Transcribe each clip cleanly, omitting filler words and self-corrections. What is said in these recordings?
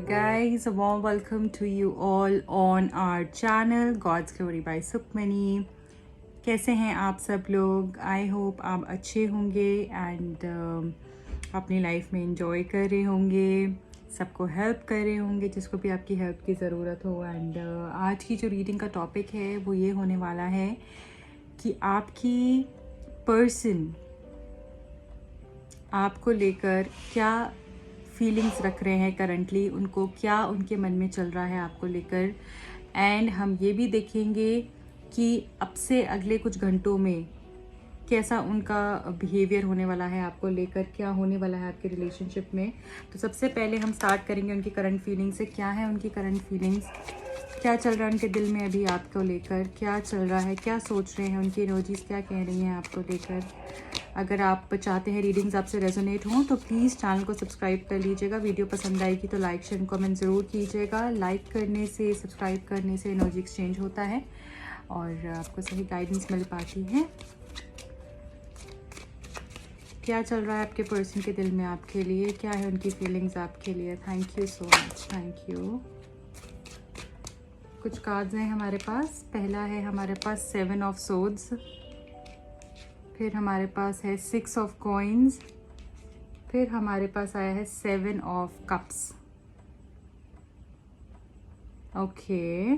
guys, a warm welcome to you all on our channel God's Glory by Sukhmani. कैसे हैं आप सब लोग? आई होप आप अच्छे होंगे एंड अपनी लाइफ में इंजॉय कर रहे होंगे, सबको हेल्प कर रहे होंगे जिसको भी आपकी हेल्प की ज़रूरत हो। एंड आज की जो रीडिंग का टॉपिक है वो ये होने वाला है कि आपकी पर्सन आपको लेकर क्या फीलिंग्स रख रहे हैं करंटली, उनको क्या उनके मन में चल रहा है आपको लेकर। एंड हम ये भी देखेंगे कि अब से अगले कुछ घंटों में कैसा उनका बिहेवियर होने वाला है आपको लेकर, क्या होने वाला है आपके रिलेशनशिप में। तो सबसे पहले हम स्टार्ट करेंगे उनकी करंट फीलिंग्स से। क्या है उनकी करंट फीलिंग्स, क्या चल रहा है उनके दिल में अभी आपको लेकर, क्या चल रहा है, क्या सोच रहे हैं, उनकी एनर्जीज क्या कह रही हैं आपको लेकर। अगर आप चाहते हैं रीडिंग्स आपसे रेजोनेट हों तो प्लीज़ चैनल को सब्सक्राइब कर लीजिएगा। वीडियो पसंद आएगी तो लाइक शेयर कमेंट ज़रूर कीजिएगा। लाइक करने से, सब्सक्राइब करने से एनर्जी एक्सचेंज होता है और आपको सही गाइडेंस मिल पाती है। क्या चल रहा है आपके पर्सन के दिल में आपके लिए, क्या है उनकी फीलिंग्स आपके लिए। Thank you so much, thank you. कुछ कार्ड्स हैं हमारे पास। पहला है हमारे पास 7 ऑफ सोर्ड्स, फिर हमारे पास है 6 ऑफ कॉइन्स, फिर हमारे पास आया है 7 of cups. Okay,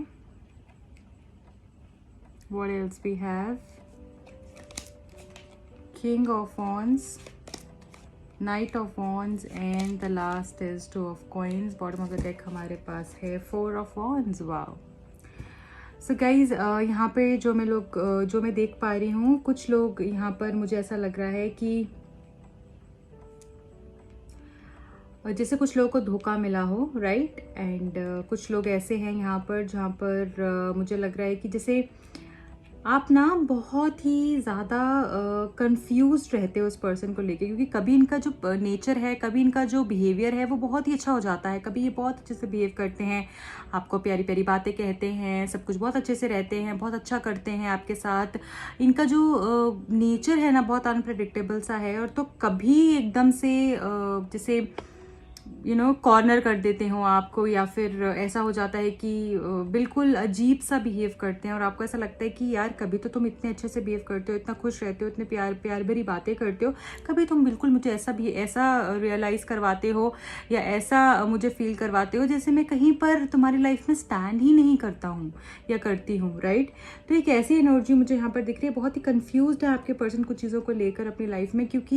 what else we have? King of wands, knight of wands and the last is 2 of coins. Bottom of the deck हमारे पास है 4 of wands. Wow. So guys, यहाँ पे जो मैं देख पा रही हूँ, कुछ लोग यहाँ पर मुझे ऐसा लग रहा है कि जैसे कुछ लोगों को धोखा मिला हो, राइट। एंड कुछ लोग ऐसे हैं यहाँ पर जहाँ पर मुझे लग रहा है कि जैसे आप ना बहुत ही ज़्यादा कंफ्यूज रहते हो उस पर्सन को लेके, क्योंकि कभी इनका जो नेचर है, कभी इनका जो बिहेवियर है वो बहुत ही अच्छा हो जाता है, कभी ये बहुत अच्छे से बिहेव करते हैं, आपको प्यारी प्यारी बातें कहते हैं, सब कुछ बहुत अच्छे से रहते हैं, बहुत अच्छा करते हैं आपके साथ। इनका जो नेचर है ना बहुत अनप्रेडिक्टेबल सा है। और तो कभी एकदम से जैसे कॉर्नर कर देते हो आपको, या फिर ऐसा हो जाता है कि बिल्कुल अजीब सा बिहेव करते हैं और आपको ऐसा लगता है कि यार कभी तो तुम इतने अच्छे से बिहेव करते हो, इतना खुश रहते हो, इतने प्यार भरी बातें करते हो, कभी तुम बिल्कुल मुझे ऐसा रियलाइज़ करवाते हो या ऐसा मुझे फील करवाते हो जैसे मैं कहीं पर तुम्हारी लाइफ में स्टैंड ही नहीं करता हूँ या करती हूँ, राइट। तो एक ऐसी एनर्जी मुझे यहाँ पर दिख रही है। बहुत ही कन्फ्यूज्ड है आपके पर्सन कुछ चीज़ों को लेकर अपनी लाइफ में, क्योंकि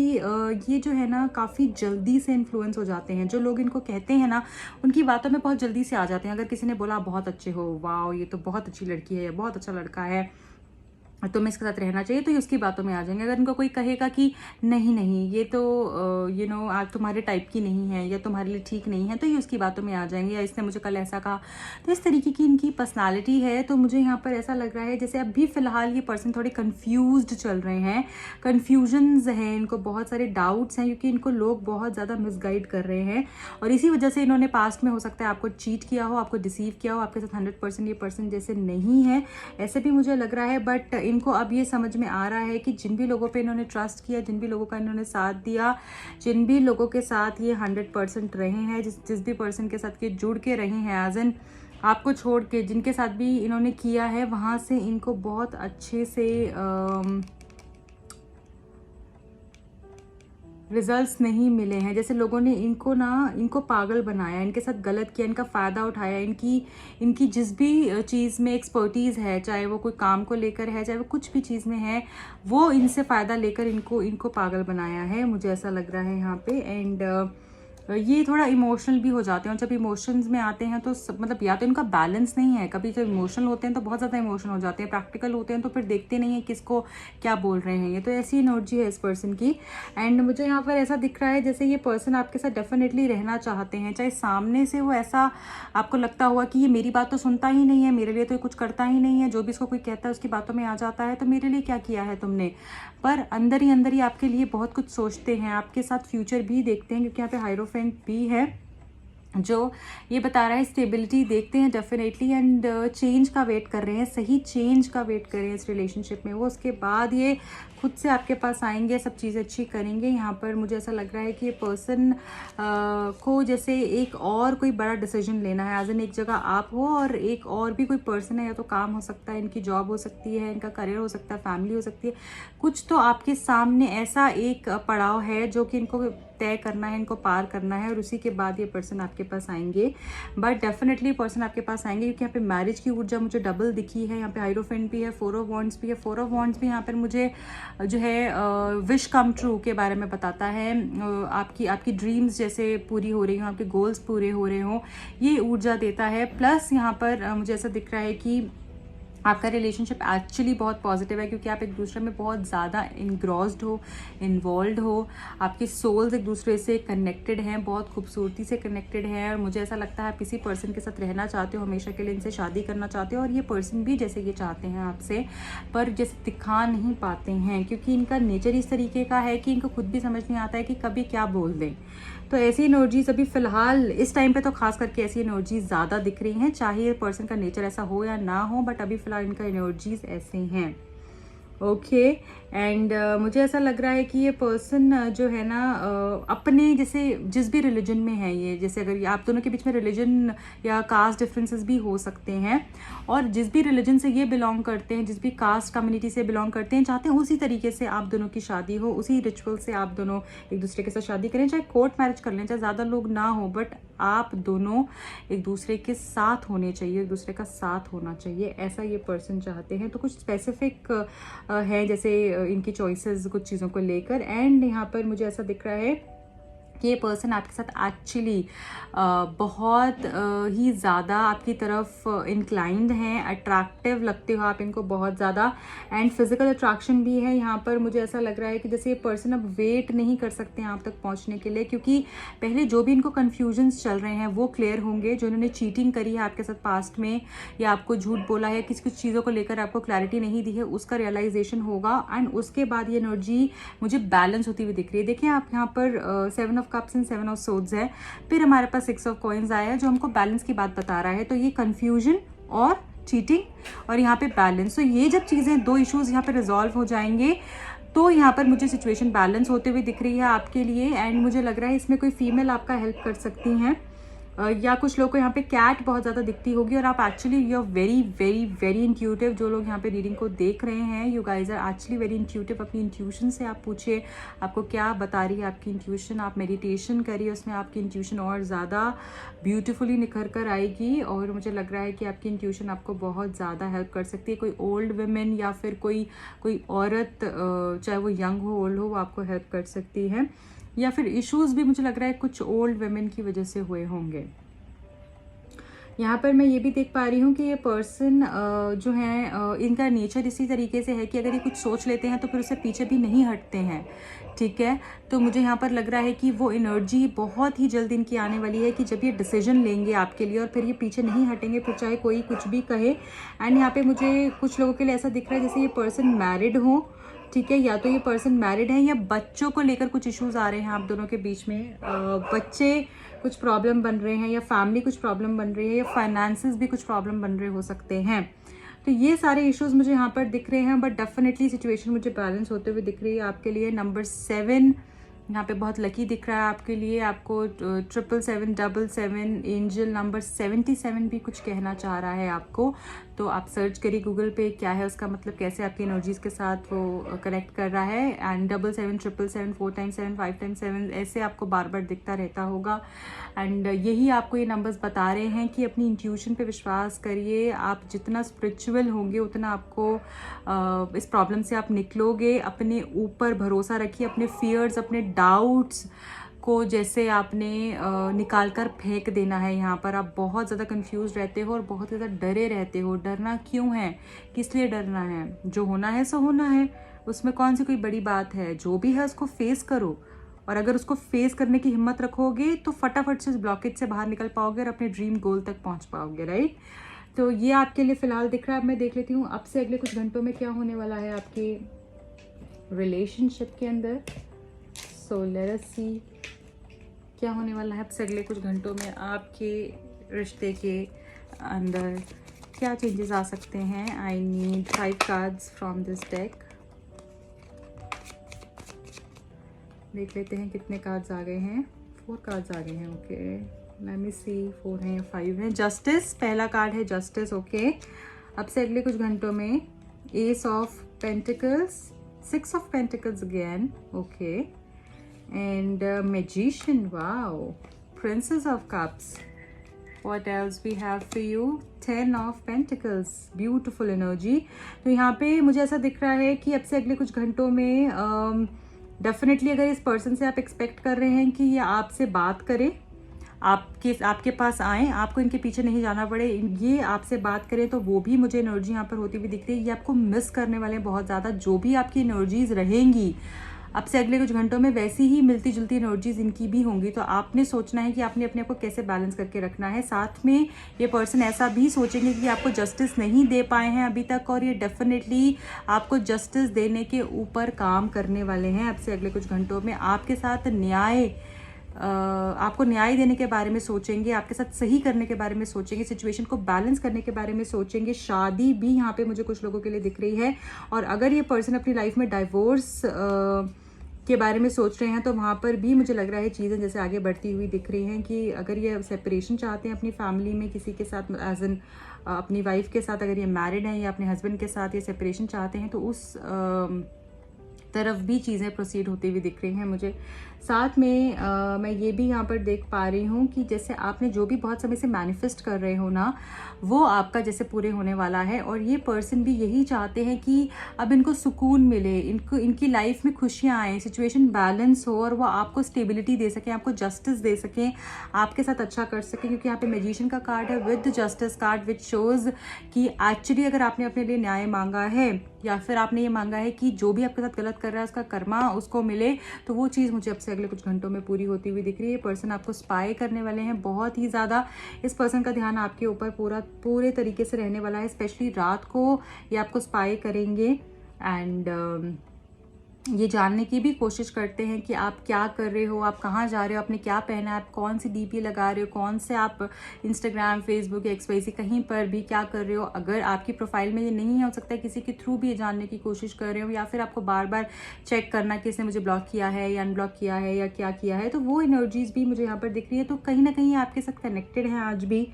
ये जो है ना काफ़ी जल्दी से इन्फ्लुएंस हो जाते हैं। जो लोग इनको कहते हैं ना उनकी बातों में बहुत जल्दी से आ जाते हैं। अगर किसी ने बोला बहुत अच्छे हो, वाओ ये तो बहुत अच्छी लड़की है, बहुत अच्छा लड़का है, तुम्हें इसके साथ रहना चाहिए, तो ये उसकी बातों में आ जाएंगे। अगर इनको कोई कहेगा कि नहीं नहीं ये तो आज तुम्हारे टाइप की नहीं है या तुम्हारे लिए ठीक नहीं है, तो ये उसकी बातों में आ जाएंगे, या इसने मुझे कल ऐसा कहा। तो इस तरीके की इनकी पर्सनालिटी है। तो मुझे यहाँ पर ऐसा लग रहा है जैसे अभी फ़िलहाल ये पर्सन थोड़े कन्फ्यूज्ड चल रहे हैं, कन्फ्यूजन्स हैं, इनको बहुत सारे डाउट्स हैं, क्योंकि इनको लोग बहुत ज़्यादा मिसगाइड कर रहे हैं। और इसी वजह से इन्होंने पास्ट में हो सकता है आपको चीट किया हो, आपको डिसीव किया हो। आपके साथ 100% ये पर्सन जैसे नहीं है, ऐसे भी मुझे लग रहा है। बट इनको अब ये समझ में आ रहा है कि जिन भी लोगों पे इन्होंने ट्रस्ट किया, जिन भी लोगों का इन्होंने साथ दिया, जिन भी लोगों के साथ ये 100% रहे हैं, जिस भी पर्सन के साथ ये जुड़ के रहे हैं, एज एन आपको छोड़ के जिनके साथ भी इन्होंने किया है, वहाँ से इनको बहुत अच्छे से रिजल्ट्स नहीं मिले हैं। जैसे लोगों ने इनको पागल बनाया, इनके साथ गलत किया, इनका फ़ायदा उठाया, इनकी जिस भी चीज़ में एक्सपर्टीज़ है, चाहे वो कोई काम को लेकर है, चाहे वो कुछ भी चीज़ में है, वो इनसे फ़ायदा लेकर इनको पागल बनाया है, मुझे ऐसा लग रहा है यहाँ पे। एंड ये थोड़ा इमोशनल भी हो जाते हैं, और जब इमोशंस में आते हैं तो मतलब या तो इनका बैलेंस नहीं है। कभी जब इमोशनल होते हैं तो बहुत ज़्यादा इमोशनल हो जाते हैं, प्रैक्टिकल होते हैं तो फिर देखते नहीं है किसको क्या बोल रहे हैं। ये तो ऐसी एनर्जी है इस पर्सन की। एंड मुझे यहाँ पर ऐसा दिख रहा है जैसे ये पर्सन आपके साथ डेफिनेटली रहना चाहते हैं, चाहे सामने से वो ऐसा आपको लगता हुआ कि ये मेरी बात तो सुनता ही नहीं है, मेरे लिए तो कुछ करता ही नहीं है, जो भी इसको कोई कहता है उसकी बातों में आ जाता है, तो मेरे लिए क्या किया है तुमने। पर अंदर ही आपके लिए बहुत कुछ सोचते हैं, आपके साथ फ्यूचर भी देखते हैं, क्योंकि यहाँ पे हायरोफेंट भी है। जो ये बता रहा है स्टेबिलिटी देखते हैं डेफिनेटली, एंड चेंज का वेट कर रहे हैं, सही चेंज का वेट कर रहे हैं इस रिलेशनशिप में वो। उसके बाद ये खुद से आपके पास आएंगे, सब चीज़ें अच्छी करेंगे। यहाँ पर मुझे ऐसा लग रहा है कि ये पर्सन को जैसे एक और कोई बड़ा डिसीजन लेना है, एज एन एक जगह आप हो और एक और भी कोई पर्सन है, या तो काम हो सकता है, इनकी जॉब हो सकती है, इनका करियर हो सकता है, फैमिली हो सकती है, कुछ तो आपके सामने ऐसा एक पड़ाव है जो कि इनको तय करना है, इनको पार करना है, और उसी के बाद ये पर्सन आपके पास आएंगे। बट डेफिनेटली पर्सन आपके पास आएंगे, क्योंकि यहाँ पे मैरिज की ऊर्जा मुझे डबल दिखी है। यहाँ पे हाइरोफेंट भी है, 4 ऑफ वॉन्ड्स भी है। 4 ऑफ वॉन्ड्स भी यहाँ पर मुझे जो है विश कम ट्रू के बारे में बताता है। आपकी ड्रीम्स जैसे पूरी हो रही हो, आपके गोल्स पूरे हो रहे हो, ये ऊर्जा देता है। प्लस यहाँ पर मुझे ऐसा दिख रहा है कि आपका रिलेशनशिप एक्चुअली बहुत पॉजिटिव है, क्योंकि आप एक दूसरे में बहुत ज़्यादा इन्ग्रॉस्ड हो, इन्वॉल्व हो, आपके सोल्स एक दूसरे से कनेक्टेड हैं, बहुत खूबसूरती से कनेक्टेड हैं। और मुझे ऐसा लगता है आप किसी पर्सन के साथ रहना चाहते हो हमेशा के लिए, इनसे शादी करना चाहते हो, और ये पर्सन भी जैसे ये चाहते हैं आपसे, पर जैसे दिखा नहीं पाते हैं, क्योंकि इनका नेचर इस तरीके का है कि इनको खुद भी समझ नहीं आता है कि कभी क्या बोल दें। तो ऐसी एनर्जीज अभी फ़िलहाल इस टाइम पे तो खास करके ऐसी एनर्जीज ज़्यादा दिख रही हैं, चाहे पर्सन का नेचर ऐसा हो या ना हो, बट अभी फ़िलहाल इनका एनर्जीज ऐसे हैं। ओके, एंड मुझे ऐसा लग रहा है कि ये पर्सन जो है ना अपने जैसे जिस भी रिलीजन में है ये, जैसे अगर आप दोनों के बीच में रिलीजन या कास्ट डिफरेंसेस भी हो सकते हैं, और जिस भी रिलीजन से ये बिलोंग करते हैं, जिस भी कास्ट कम्युनिटी से बिलोंग करते हैं, चाहते हैं उसी तरीके से आप दोनों की शादी हो, उसी रिचुअल से आप दोनों एक दूसरे के साथ शादी करें, चाहे कोर्ट मैरिज कर लें, चाहे ज़्यादा लोग ना हो, बट आप दोनों एक दूसरे के साथ होने चाहिए, एक दूसरे का साथ होना चाहिए, ऐसा ये पर्सन चाहते हैं। तो कुछ स्पेसिफिक है जैसे इनकी चॉइसेस कुछ चीज़ों को लेकर। एंड यहाँ पर मुझे ऐसा दिख रहा है कि ये पर्सन आपके साथ एक्चुअली बहुत ही ज़्यादा आपकी तरफ इंक्लाइंड हैं, अट्रैक्टिव लगते हो आप इनको बहुत ज़्यादा, एंड फिजिकल अट्रैक्शन भी है। यहाँ पर मुझे ऐसा लग रहा है कि जैसे ये पर्सन अब वेट नहीं कर सकते हैं आप तक पहुँचने के लिए, क्योंकि पहले जो भी इनको कन्फ्यूजन्स चल रहे हैं वो क्लियर होंगे। जो इन्होंने चीटिंग करी है आपके साथ पास्ट में, या आपको झूठ बोला है, किसी कुछ चीज़ों को लेकर आपको क्लैरिटी नहीं दी है, उसका रियलाइजेशन होगा, एंड उसके बाद ये एनर्जी मुझे बैलेंस होती हुई दिख रही है। देखिए आप यहाँ पर 7 of cups and 7 of swords है, फिर हमारे पास 6 ऑफ कॉइन्स आया है जो हमको बैलेंस की बात बता रहा है। तो ये कंफ्यूजन और चीटिंग और यहाँ पे बैलेंस, तो ये जब चीज़ें दो इश्यूज यहाँ पे रिजॉल्व हो जाएंगे तो यहाँ पर मुझे सिचुएशन बैलेंस होते हुए दिख रही है आपके लिए। एंड मुझे लग रहा है इसमें कोई फीमेल आपका हेल्प कर सकती हैं, या कुछ लोग को यहाँ पे कैट बहुत ज़्यादा दिखती होगी, और आप actually you are very very very intuitive. जो लोग यहाँ पे रीडिंग को देख रहे हैं, you guys are actually very intuitive. अपनी इंट्यूशन से आप पूछिए आपको क्या बता रही है आपकी इंट्यूशन, आप मेडिटेशन करिए, उसमें आपकी इंट्यूशन और ज़्यादा ब्यूटीफुली निखर कर आएगी। और मुझे लग रहा है कि आपकी इंट्यूशन आपको बहुत ज़्यादा हेल्प कर सकती है। कोई ओल्ड वुमेन या फिर कोई औरत, चाहे वो यंग हो ओल्ड हो, वो आपको हेल्प कर सकती है। या फिर इश्यूज भी मुझे लग रहा है कुछ ओल्ड वुमेन की वजह से हुए होंगे। यहाँ पर मैं ये भी देख पा रही हूँ कि ये पर्सन जो है इनका नेचर इसी तरीके से है कि अगर ये कुछ सोच लेते हैं तो फिर उससे पीछे भी नहीं हटते हैं, ठीक है। तो मुझे यहाँ पर लग रहा है कि वो एनर्जी बहुत ही जल्द इनकी आने वाली है कि जब ये डिसीजन लेंगे आपके लिए और फिर ये पीछे नहीं हटेंगे, फिर चाहे कोई कुछ भी कहे। एंड यहाँ पे मुझे कुछ लोगों के लिए ऐसा दिख रहा है जैसे ये पर्सन मैरिड हो, ठीक है, या तो ये पर्सन मैरिड है या बच्चों को लेकर कुछ इश्यूज आ रहे हैं आप दोनों के बीच में, बच्चे कुछ प्रॉब्लम बन रहे हैं, या फैमिली कुछ प्रॉब्लम बन रही है, या फाइनेंसेस भी कुछ प्रॉब्लम बन रहे हो सकते हैं। तो ये सारे इश्यूज मुझे यहाँ पर दिख रहे हैं, बट डेफिनेटली सिचुएशन मुझे बैलेंस होते हुए दिख रही है आपके लिए। नंबर 7 यहाँ पे बहुत लकी दिख रहा है आपके लिए, आपको 77777 एंजल नंबर 77 भी कुछ कहना चाह रहा है आपको। तो आप सर्च करिए गूगल पे क्या है उसका मतलब, कैसे आपकी एनर्जीज के साथ वो कनेक्ट कर रहा है। एंड 77777 4 टाइम्स 7 5 टाइम्स 7 ऐसे आपको बार बार दिखता रहता होगा। एंड यही आपको ये नंबर्स बता रहे हैं कि अपनी इंट्यूशन पे विश्वास करिए। आप जितना स्पिरिचुअल होंगे उतना आपको इस प्रॉब्लम से आप निकलोगे। अपने ऊपर भरोसा रखिए, अपने फियर्स, अपने डाउट्स को जैसे आपने निकाल कर फेंक देना है। यहाँ पर आप बहुत ज़्यादा कंफ्यूज रहते हो और बहुत ज़्यादा डरे रहते हो। डरना क्यों है, किस लिए डरना है? जो होना है सो होना है, उसमें कौन सी कोई बड़ी बात है। जो भी है उसको फेस करो, और अगर उसको फेस करने की हिम्मत रखोगे तो फटाफट से उस ब्लॉकेज से बाहर निकल पाओगे और अपने ड्रीम गोल तक पहुँच पाओगे, राइट। तो ये आपके लिए फ़िलहाल दिख रहा है। अब मैं देख लेती हूँ अब से अगले कुछ घंटों में क्या होने वाला है आपके रिलेशनशिप के अंदर। सो लेट अस सी क्या होने वाला है आपसे अगले कुछ घंटों में, आपके रिश्ते के अंदर क्या चेंजेस आ सकते हैं। I need 5 cards from this deck. देख लेते हैं कितने कार्ड्स आ गए हैं। 4 कार्ड्स आ गए हैं। ओके, लेट मी सी 4 हैं या 5 हैं। जस्टिस पहला कार्ड है, जस्टिस। ओके, अब से अगले कुछ घंटों में S of pentacles, 6 of pentacles again. Okay, and magician, wow, princess of cups. What else we have for you? 10 of Pentacles, beautiful energy। तो यहाँ पे मुझे ऐसा दिख रहा है कि अब से अगले कुछ घंटों में डेफिनेटली अगर इस पर्सन से आप एक्सपेक्ट कर रहे हैं कि ये आपसे बात करे, आपके पास आए, आपको इनके पीछे नहीं जाना पड़े, ये आपसे बात करें, तो वो भी मुझे एनर्जी यहाँ पर होती हुई दिख रही है। ये आपको मिस करने वाले हैं बहुत ज़्यादा। जो भी आपकी एनर्जीज रहेंगी अब से अगले कुछ घंटों में, वैसी ही मिलती जुलती एनर्जीज इनकी भी होंगी। तो आपने सोचना है कि आपने अपने आप को कैसे बैलेंस करके रखना है। साथ में ये पर्सन ऐसा भी सोचेंगे कि आपको जस्टिस नहीं दे पाए हैं अभी तक, और ये डेफिनेटली आपको जस्टिस देने के ऊपर काम करने वाले हैं अब से अगले कुछ घंटों में। आपके साथ आपको न्याय देने के बारे में सोचेंगे, आपके साथ सही करने के बारे में सोचेंगे, सिचुएशन को बैलेंस करने के बारे में सोचेंगे। शादी भी यहाँ पे मुझे कुछ लोगों के लिए दिख रही है। और अगर ये पर्सन अपनी लाइफ में डाइवोर्स के बारे में सोच रहे हैं, तो वहाँ पर भी मुझे लग रहा है चीज़ें जैसे आगे बढ़ती हुई दिख रही हैं कि अगर ये सेपरेशन चाहते हैं अपनी फैमिली में किसी के साथ, एज एन अपनी वाइफ के साथ, अगर ये मैरिड हैं या अपने हस्बैंड के साथ ये सेपरेशन चाहते हैं, तो उस तरफ भी चीज़ें प्रोसीड होती हुई दिख रही हैं मुझे। साथ में मैं ये भी यहाँ पर देख पा रही हूँ कि जैसे आपने जो भी बहुत समय से मैनिफेस्ट कर रहे हो ना, वो आपका जैसे पूरे होने वाला है। और ये पर्सन भी यही चाहते हैं कि अब इनको सुकून मिले, इनकी लाइफ में खुशियाँ आए, सिचुएशन बैलेंस हो, और वो आपको स्टेबिलिटी दे सकें, आपको जस्टिस दे सकें, आपके साथ अच्छा कर सकें। क्योंकि यहाँ पे मैजिशियन का कार्ड है with justice card, which shows कि एक्चुअली अगर आपने अपने लिए न्याय मांगा है, या फिर आपने ये मांगा है कि जो भी आपके साथ गलत कर रहा है उसका कर्मा उसको मिले, तो वो चीज़ मुझे अब से अगले कुछ घंटों में पूरी होती हुई दिख रही है। पर्सन आपको स्पाई करने वाले हैं बहुत ही ज़्यादा। इस पर्सन का ध्यान आपके ऊपर पूरे तरीके से रहने वाला है। स्पेशली रात को ये आपको स्पाई करेंगे एंड ये जानने की भी कोशिश करते हैं कि आप क्या कर रहे हो, आप कहाँ जा रहे हो, आपने क्या पहना है, आप कौन सी डीपी लगा रहे हो, कौन से आप इंस्टाग्राम, फेसबुक, XYZ कहीं पर भी क्या कर रहे हो। अगर आपकी प्रोफाइल में ये नहीं है, हो सकता है किसी के थ्रू भी ये जानने की कोशिश कर रहे हो, या फिर आपको बार बार चेक करना कि इसने मुझे ब्लॉक किया है या अनब्लॉक किया है या क्या किया है। तो वो एनर्जीज भी मुझे यहाँ पर दिख रही है। तो कहीं ना कहीं आपके साथ कनेक्टेड हैं आज भी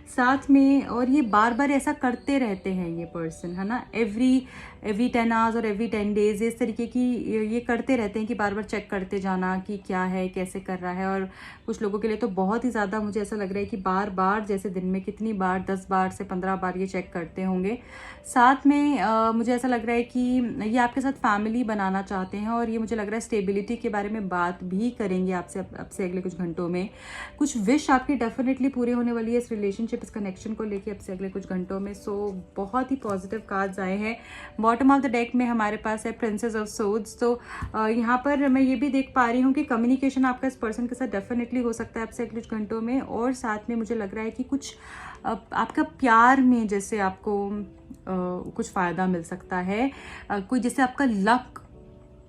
साथ में, और ये बार बार ऐसा करते रहते हैं ये पर्सन, है ना। एवरी 10 आवर्स और एवरी 10 डेज इस तरीके की ये करते रहते हैं कि बार बार चेक करते जाना कि क्या है, कैसे कर रहा है। और कुछ लोगों के लिए तो बहुत ही ज़्यादा मुझे ऐसा लग रहा है कि बार बार, जैसे दिन में कितनी बार, 10 बार से 15 बार ये चेक करते होंगे। साथ में मुझे ऐसा लग रहा है कि ये आपके साथ फैमिली बनाना चाहते हैं, और ये मुझे लग रहा है स्टेबिलिटी के बारे में बात भी करेंगे आपसे अब से अगले कुछ घंटों में। कुछ विश आपकी डेफिनेटली पूरी होने वाली है इस रिलेशनशिप, इस कनेक्शन को लेके अब से अगले कुछ घंटों में। सो बहुत ही पॉजिटिव कार्ड्स आए हैं। बॉटम ऑफ द डेक में हमारे पास है प्रिंसेस ऑफ सोर्ड्स। तो यहाँ पर मैं ये भी देख पा रही हूँ कि कम्युनिकेशन आपका इस पर्सन के साथ डेफिनेटली हो सकता है अब से अगले कुछ घंटों में। और साथ में मुझे लग रहा है कि कुछ आपका प्यार में जैसे आपको कुछ फ़ायदा मिल सकता है, कोई जैसे आपका लक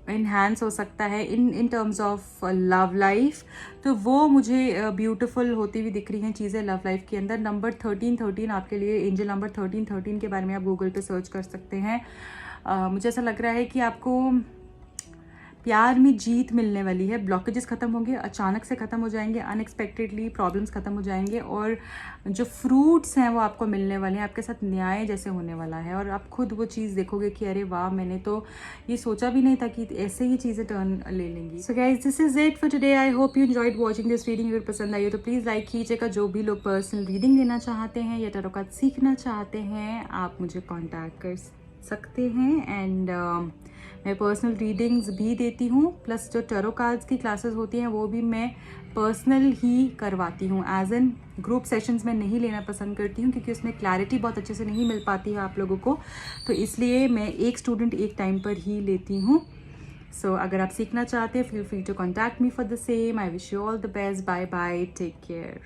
इन्हांस हो सकता है in terms of love life. तो वो मुझे ब्यूटीफुल होती हुई दिख रही हैं चीज़ें लव लाइफ के अंदर। नंबर 1313 आपके लिए, एंजल नंबर 1313 के बारे में आप गूगल पे सर्च कर सकते हैं। मुझे ऐसा लग रहा है कि आपको प्यार में जीत मिलने वाली है। ब्लॉकेजेस खत्म होंगे, अचानक से खत्म हो जाएंगे, अनएक्सपेक्टेडली प्रॉब्लम्स खत्म हो जाएंगे, और जो फ्रूट्स हैं वो आपको मिलने वाले हैं। आपके साथ न्याय जैसे होने वाला है, और आप खुद वो चीज़ देखोगे कि अरे वाह, मैंने तो ये सोचा भी नहीं था कि ऐसे ही चीज़ें टर्न ले लेंगी। So guys, this is it for today. I hope you enjoyed watching this reading. अगर पसंद आई हो तो प्लीज़ लाइक कीजिएगा। जो भी लोग पर्सनल रीडिंग लेना चाहते हैं या टैरो कार्ड सीखना चाहते हैं, आप मुझे कॉन्टैक्ट कर सकते हैं। एंड मैं पर्सनल रीडिंग्स भी देती हूँ, प्लस जो टैरो कार्ड्स की क्लासेस होती हैं वो भी मैं पर्सनल ही करवाती हूँ। एज एन ग्रुप सेशंस में नहीं लेना पसंद करती हूँ, क्योंकि उसमें क्लैरिटी बहुत अच्छे से नहीं मिल पाती है आप लोगों को। तो इसलिए मैं एक स्टूडेंट एक टाइम पर ही लेती हूँ। सो अगर आप सीखना चाहते हैं, feel free to contact me for the same. I wish you all the best. Bye bye, take care.